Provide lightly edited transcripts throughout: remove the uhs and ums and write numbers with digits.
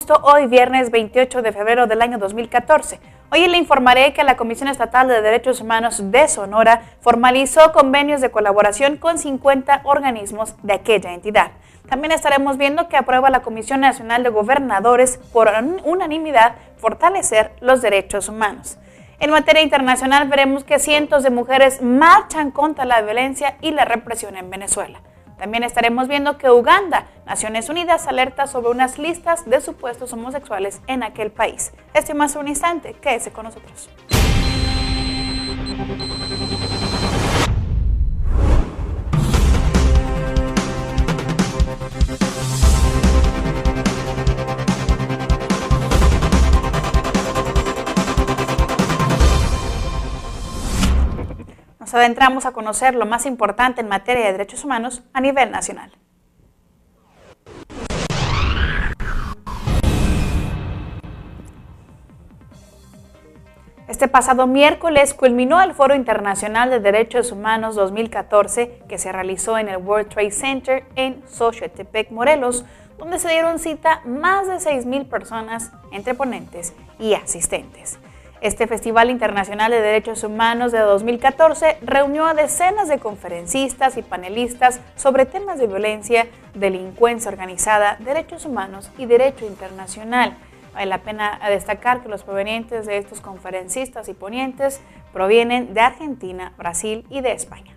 Hoy viernes 28 de febrero del año 2014. Hoy le informaré que la Comisión Estatal de Derechos Humanos de Sonora formalizó convenios de colaboración con 50 organismos de aquella entidad. También estaremos viendo que aprueba la Comisión Nacional de Gobernadores por unanimidad fortalecer los derechos humanos. En materia internacional veremos que cientos de mujeres marchan contra la violencia y la represión en Venezuela. También estaremos viendo que Uganda, Naciones Unidas, alerta sobre unas listas de supuestos homosexuales en aquel país. Esto y más en un instante, quédese con nosotros. Nos adentramos a conocer lo más importante en materia de derechos humanos a nivel nacional. Este pasado miércoles culminó el Foro Internacional de Derechos Humanos 2014 que se realizó en el World Trade Center en Xochitepec, Morelos, donde se dieron cita más de 6,000 personas entre ponentes y asistentes. Este Festival Internacional de Derechos Humanos de 2014 reunió a decenas de conferencistas y panelistas sobre temas de violencia, delincuencia organizada, derechos humanos y derecho internacional. Vale la pena destacar que los provenientes de estos conferencistas y ponentes provienen de Argentina, Brasil y de España.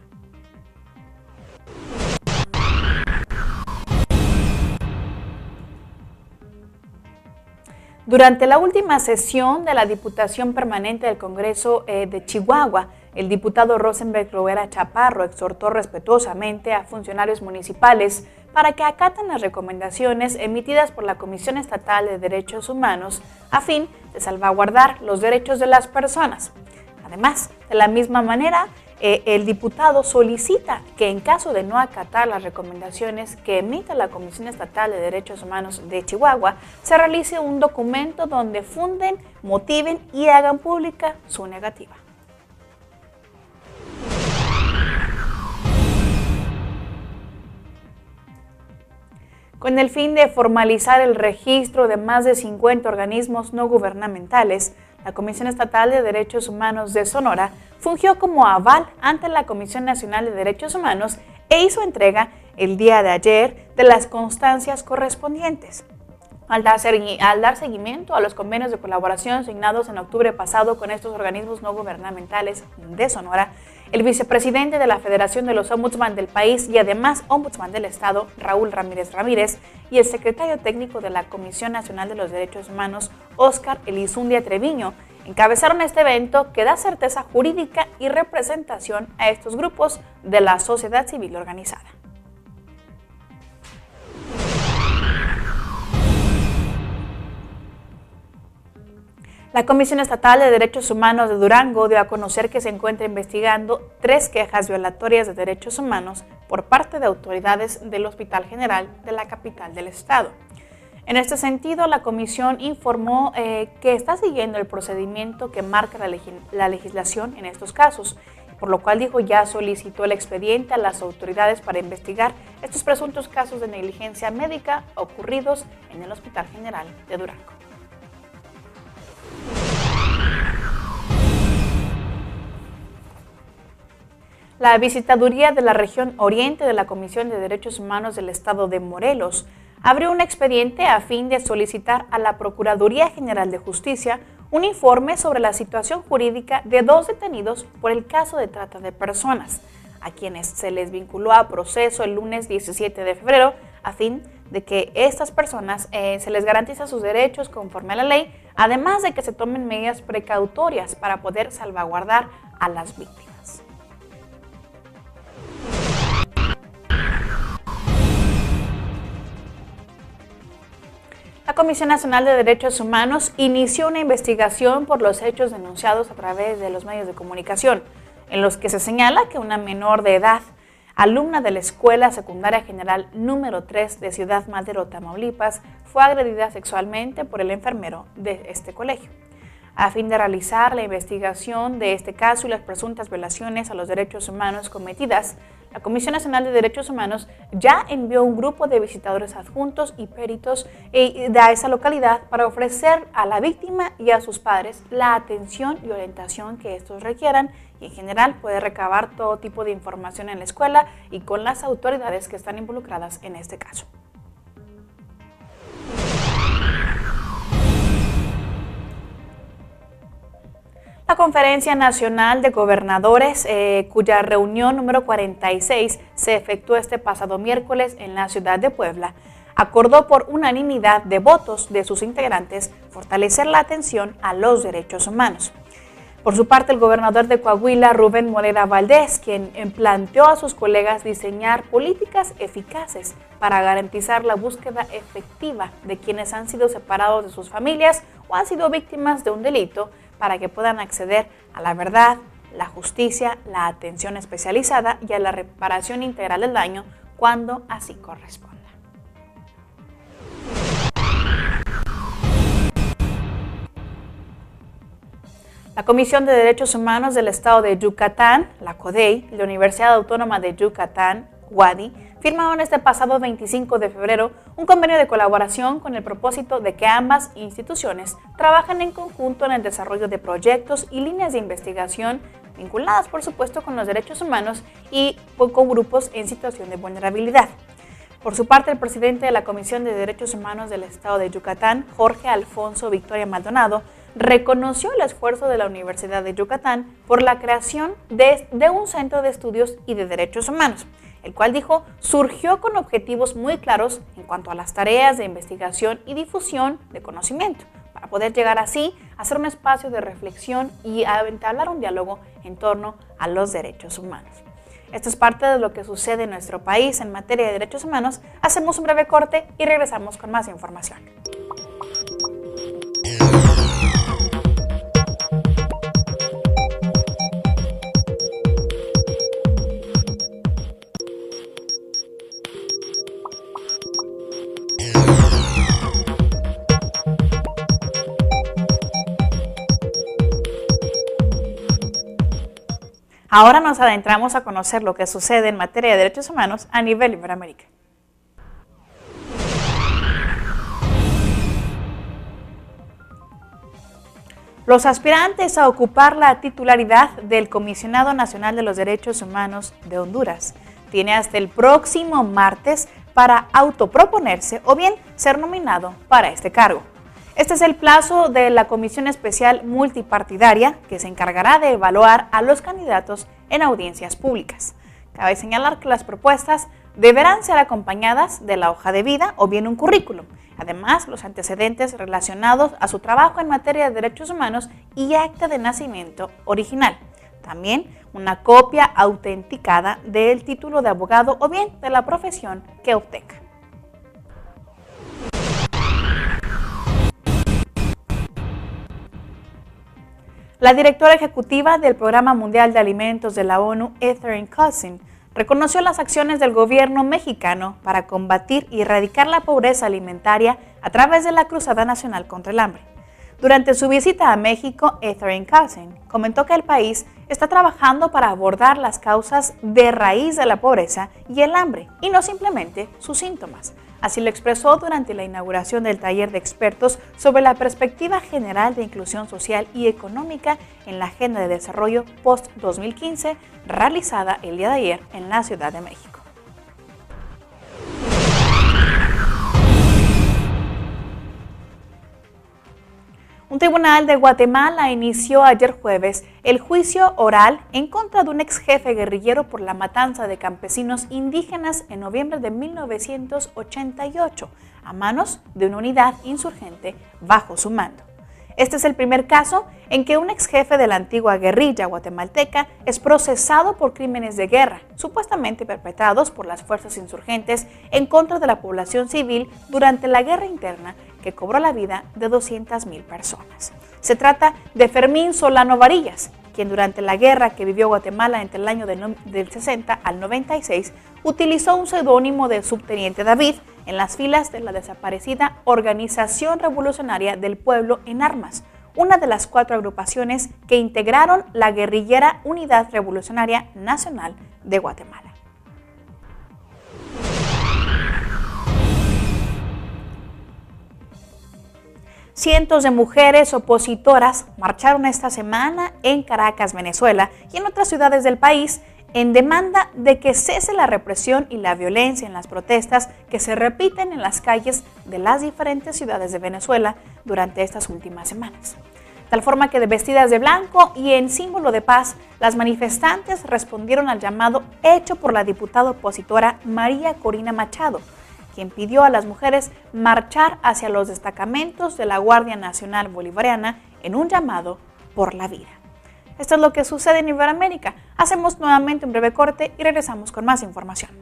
Durante la última sesión de la Diputación Permanente del Congreso de Chihuahua, el diputado Rosenberg Lovera Chaparro exhortó respetuosamente a funcionarios municipales para que acaten las recomendaciones emitidas por la Comisión Estatal de Derechos Humanos a fin de salvaguardar los derechos de las personas. Además, de la misma manera, el diputado solicita que en caso de no acatar las recomendaciones que emita la Comisión Estatal de Derechos Humanos de Chihuahua, se realice un documento donde funden, motiven y hagan pública su negativa. Con el fin de formalizar el registro de más de 50 organismos no gubernamentales, la Comisión Estatal de Derechos Humanos de Sonora fungió como aval ante la Comisión Nacional de Derechos Humanos e hizo entrega el día de ayer de las constancias correspondientes. Al dar seguimiento a los convenios de colaboración signados en octubre pasado con estos organismos no gubernamentales de Sonora, el vicepresidente de la Federación de los Ombudsman del país y además Ombudsman del Estado, Raúl Ramírez Ramírez, y el secretario técnico de la Comisión Nacional de los Derechos Humanos, Óscar Elizundia Treviño, encabezaron este evento que da certeza jurídica y representación a estos grupos de la sociedad civil organizada. La Comisión Estatal de Derechos Humanos de Durango dio a conocer que se encuentra investigando 3 quejas violatorias de derechos humanos por parte de autoridades del Hospital General de la capital del estado. En este sentido, la comisión informó que está siguiendo el procedimiento que marca la legislación en estos casos, por lo cual dijo ya solicitó el expediente a las autoridades para investigar estos presuntos casos de negligencia médica ocurridos en el Hospital General de Durango. La Visitaduría de la Región Oriente de la Comisión de Derechos Humanos del Estado de Morelos abrió un expediente a fin de solicitar a la Procuraduría General de Justicia un informe sobre la situación jurídica de 2 detenidos por el caso de trata de personas, a quienes se les vinculó a proceso el lunes 17 de febrero, a fin de que estas personas se les garantice sus derechos conforme a la ley, además de que se tomen medidas precautorias para poder salvaguardar a las víctimas. La Comisión Nacional de Derechos Humanos inició una investigación por los hechos denunciados a través de los medios de comunicación, en los que se señala que una menor de edad, alumna de la Escuela Secundaria General número 3 de Ciudad Madero, Tamaulipas, fue agredida sexualmente por el enfermero de este colegio. A fin de realizar la investigación de este caso y las presuntas violaciones a los derechos humanos cometidas, la Comisión Nacional de Derechos Humanos ya envió un grupo de visitadores adjuntos y peritos a esa localidad para ofrecer a la víctima y a sus padres la atención y orientación que estos requieran, y en general puede recabar todo tipo de información en la escuela y con las autoridades que están involucradas en este caso. La Conferencia Nacional de Gobernadores, cuya reunión número 46 se efectuó este pasado miércoles en la ciudad de Puebla, acordó por unanimidad de votos de sus integrantes fortalecer la atención a los derechos humanos. Por su parte, el gobernador de Coahuila, Rubén Moreira Valdés, quien planteó a sus colegas diseñar políticas eficaces para garantizar la búsqueda efectiva de quienes han sido separados de sus familias o han sido víctimas de un delito, para que puedan acceder a la verdad, la justicia, la atención especializada y a la reparación integral del daño cuando así corresponda. La Comisión de Derechos Humanos del Estado de Yucatán, la CODEY, y la Universidad Autónoma de Yucatán, UADY, firmaron este pasado 25 de febrero un convenio de colaboración con el propósito de que ambas instituciones trabajen en conjunto en el desarrollo de proyectos y líneas de investigación vinculadas, por supuesto, con los derechos humanos y con grupos en situación de vulnerabilidad. Por su parte, el presidente de la Comisión de Derechos Humanos del Estado de Yucatán, Jorge Alfonso Victoria Maldonado, reconoció el esfuerzo de la Universidad de Yucatán por la creación de un centro de estudios y de derechos humanos, el cual, dijo, surgió con objetivos muy claros en cuanto a las tareas de investigación y difusión de conocimiento, para poder llegar así a ser un espacio de reflexión y a entablar un diálogo en torno a los derechos humanos. Esto es parte de lo que sucede en nuestro país en materia de derechos humanos. Hacemos un breve corte y regresamos con más información. Ahora nos adentramos a conocer lo que sucede en materia de derechos humanos a nivel Iberoamérica. Los aspirantes a ocupar la titularidad del Comisionado Nacional de los Derechos Humanos de Honduras tienen hasta el próximo martes para autoproponerse o bien ser nominado para este cargo. Este es el plazo de la Comisión Especial Multipartidaria que se encargará de evaluar a los candidatos en audiencias públicas. Cabe señalar que las propuestas deberán ser acompañadas de la hoja de vida o bien un currículum. Además, los antecedentes relacionados a su trabajo en materia de derechos humanos y acta de nacimiento original. También una copia autenticada del título de abogado o bien de la profesión que obtenga. La directora ejecutiva del Programa Mundial de Alimentos de la ONU, Catherine Cousin, reconoció las acciones del gobierno mexicano para combatir y erradicar la pobreza alimentaria a través de la Cruzada Nacional contra el Hambre. Durante su visita a México, Catherine Cousin comentó que el país está trabajando para abordar las causas de raíz de la pobreza y el hambre, y no simplemente sus síntomas. Así lo expresó durante la inauguración del taller de expertos sobre la perspectiva general de inclusión social y económica en la Agenda de Desarrollo post-2015, realizada el día de ayer en la Ciudad de México. Un tribunal de Guatemala inició ayer jueves el juicio oral en contra de un ex jefe guerrillero por la matanza de campesinos indígenas en noviembre de 1988 a manos de una unidad insurgente bajo su mando. Este es el primer caso en que un ex jefe de la antigua guerrilla guatemalteca es procesado por crímenes de guerra, supuestamente perpetrados por las fuerzas insurgentes en contra de la población civil durante la guerra interna que cobró la vida de 200,000 personas. Se trata de Fermín Solano Varillas, quien durante la guerra que vivió Guatemala entre el año del 60 al 96, utilizó un seudónimo de Subteniente David en las filas de la desaparecida Organización Revolucionaria del Pueblo en Armas, una de las 4 agrupaciones que integraron la guerrillera Unidad Revolucionaria Nacional de Guatemala. Cientos de mujeres opositoras marcharon esta semana en Caracas, Venezuela, y en otras ciudades del país en demanda de que cese la represión y la violencia en las protestas que se repiten en las calles de las diferentes ciudades de Venezuela durante estas últimas semanas. De tal forma que vestidas de blanco y en símbolo de paz, las manifestantes respondieron al llamado hecho por la diputada opositora María Corina Machado, quien pidió a las mujeres marchar hacia los destacamentos de la Guardia Nacional Bolivariana en un llamado por la vida. Esto es lo que sucede en Iberoamérica. Hacemos nuevamente un breve corte y regresamos con más información.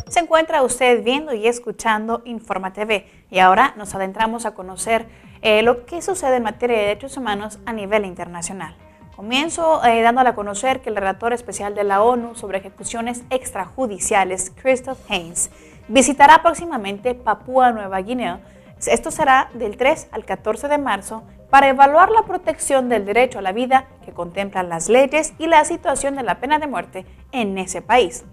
Se encuentra usted viendo y escuchando Informa TV y ahora nos adentramos a conocer lo que sucede en materia de derechos humanos a nivel internacional. Comienzo dándole a conocer que el relator especial de la ONU sobre ejecuciones extrajudiciales, Christoph Heyns, visitará próximamente Papúa Nueva Guinea. Esto será del 3 al 14 de marzo para evaluar la protección del derecho a la vida que contemplan las leyes y la situación de la pena de muerte en ese país.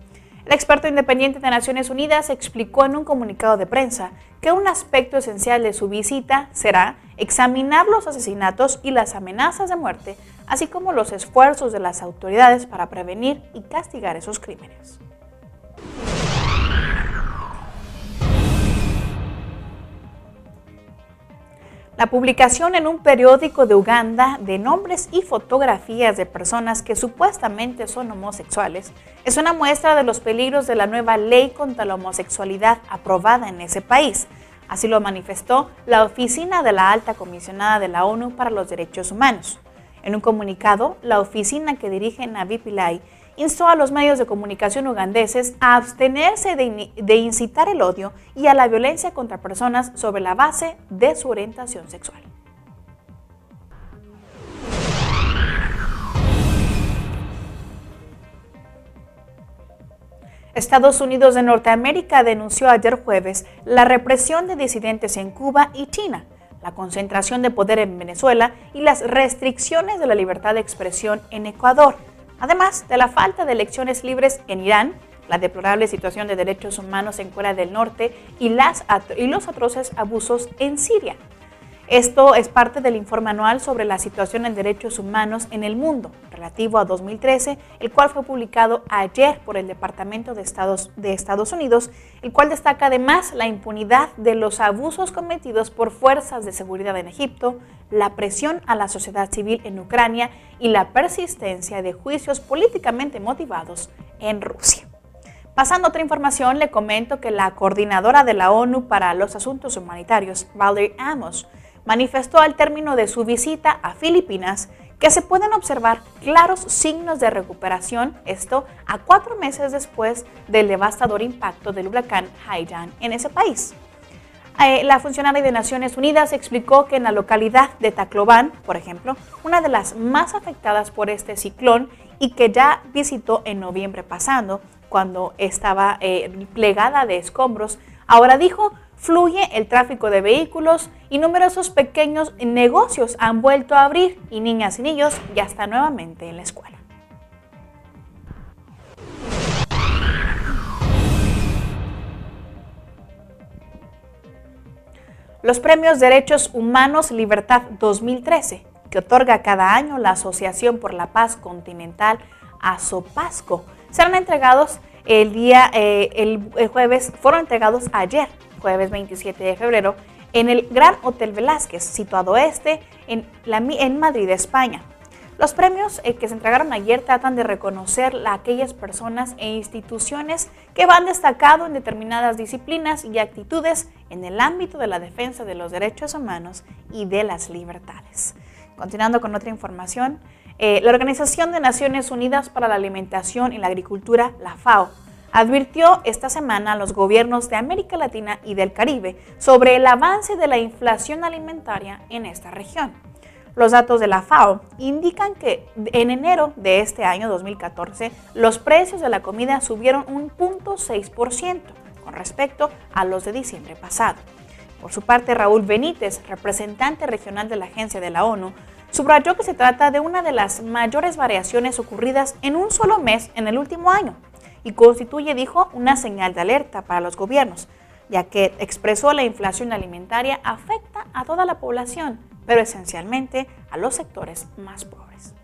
El experto independiente de Naciones Unidas explicó en un comunicado de prensa que un aspecto esencial de su visita será examinar los asesinatos y las amenazas de muerte, así como los esfuerzos de las autoridades para prevenir y castigar esos crímenes. La publicación en un periódico de Uganda de nombres y fotografías de personas que supuestamente son homosexuales es una muestra de los peligros de la nueva ley contra la homosexualidad aprobada en ese país. Así lo manifestó la oficina de la Alta Comisionada de la ONU para los Derechos Humanos. En un comunicado, la oficina que dirige Navi Pillay instó a los medios de comunicación ugandeses a abstenerse de incitar el odio y a la violencia contra personas sobre la base de su orientación sexual. Estados Unidos de Norteamérica denunció ayer jueves la represión de disidentes en Cuba y China, la concentración de poder en Venezuela y las restricciones de la libertad de expresión en Ecuador, además de la falta de elecciones libres en Irán, la deplorable situación de derechos humanos en Corea del Norte y los atroces abusos en Siria. Esto es parte del informe anual sobre la situación en derechos humanos en el mundo, relativo a 2013, el cual fue publicado ayer por el Departamento de Estados Unidos, el cual destaca además la impunidad de los abusos cometidos por fuerzas de seguridad en Egipto, la presión a la sociedad civil en Ucrania y la persistencia de juicios políticamente motivados en Rusia. Pasando a otra información, le comento que la coordinadora de la ONU para los Asuntos Humanitarios, Valerie Amos, manifestó al término de su visita a Filipinas que se pueden observar claros signos de recuperación, esto a 4 meses después del devastador impacto del huracán Haiyan en ese país. La funcionaria de Naciones Unidas explicó que en la localidad de Tacloban, por ejemplo, una de las más afectadas por este ciclón y que ya visitó en noviembre pasado, cuando estaba plegada de escombros, ahora dijo, fluye el tráfico de vehículos y numerosos pequeños negocios han vuelto a abrir y niñas y niños ya están nuevamente en la escuela. Los premios Derechos Humanos Libertad 2013, que otorga cada año la Asociación por la Paz Continental ASOPASCO, serán entregados el jueves, fueron entregados ayer, jueves 27 de febrero, en el Gran Hotel Velázquez, situado en Madrid, España. Los premios que se entregaron ayer tratan de reconocer a aquellas personas e instituciones que van destacado en determinadas disciplinas y actitudes en el ámbito de la defensa de los derechos humanos y de las libertades. Continuando con otra información, la Organización de Naciones Unidas para la Alimentación y la Agricultura, la FAO, advirtió esta semana a los gobiernos de América Latina y del Caribe sobre el avance de la inflación alimentaria en esta región. Los datos de la FAO indican que en enero de este año 2014 los precios de la comida subieron un 0.6% con respecto a los de diciembre pasado. Por su parte, Raúl Benítez, representante regional de la Agencia de la ONU, subrayó que se trata de una de las mayores variaciones ocurridas en un solo mes en el último año y constituye, dijo, una señal de alerta para los gobiernos, ya que expresó la inflación alimentaria afecta a toda la población, pero esencialmente a los sectores más pobres.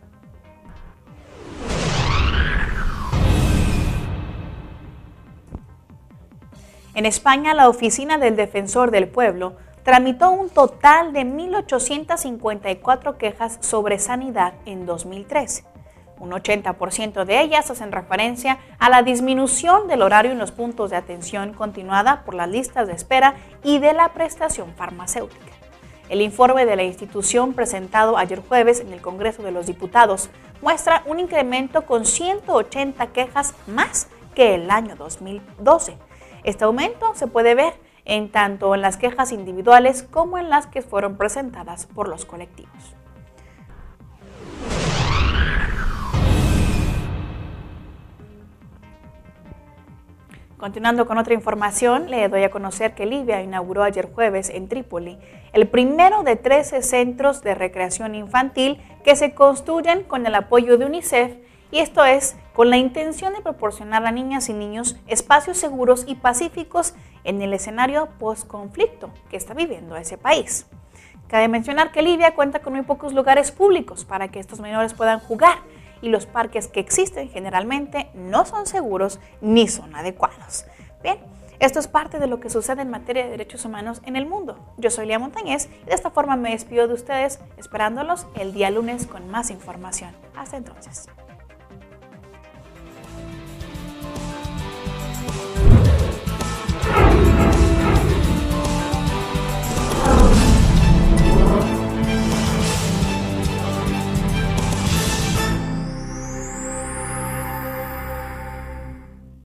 En España, la Oficina del Defensor del Pueblo tramitó un total de 1.854 quejas sobre sanidad en 2013. Un 80% de ellas hacen referencia a la disminución del horario en los puntos de atención continuada por las listas de espera y de la prestación farmacéutica. El informe de la institución presentado ayer jueves en el Congreso de los Diputados muestra un incremento con 180 quejas más que el año 2012. Este aumento se puede ver tanto en las quejas individuales como en las que fueron presentadas por los colectivos. Continuando con otra información, le doy a conocer que Libia inauguró ayer jueves en Trípoli el primero de 13 centros de recreación infantil que se construyen con el apoyo de UNICEF, y esto es con la intención de proporcionar a niñas y niños espacios seguros y pacíficos en el escenario post-conflicto que está viviendo ese país. Cabe mencionar que Libia cuenta con muy pocos lugares públicos para que estos menores puedan jugar, y los parques que existen generalmente no son seguros ni son adecuados. Bien, esto es parte de lo que sucede en materia de derechos humanos en el mundo. Yo soy Lía Montañez y de esta forma me despido de ustedes, esperándolos el día lunes con más información. Hasta entonces.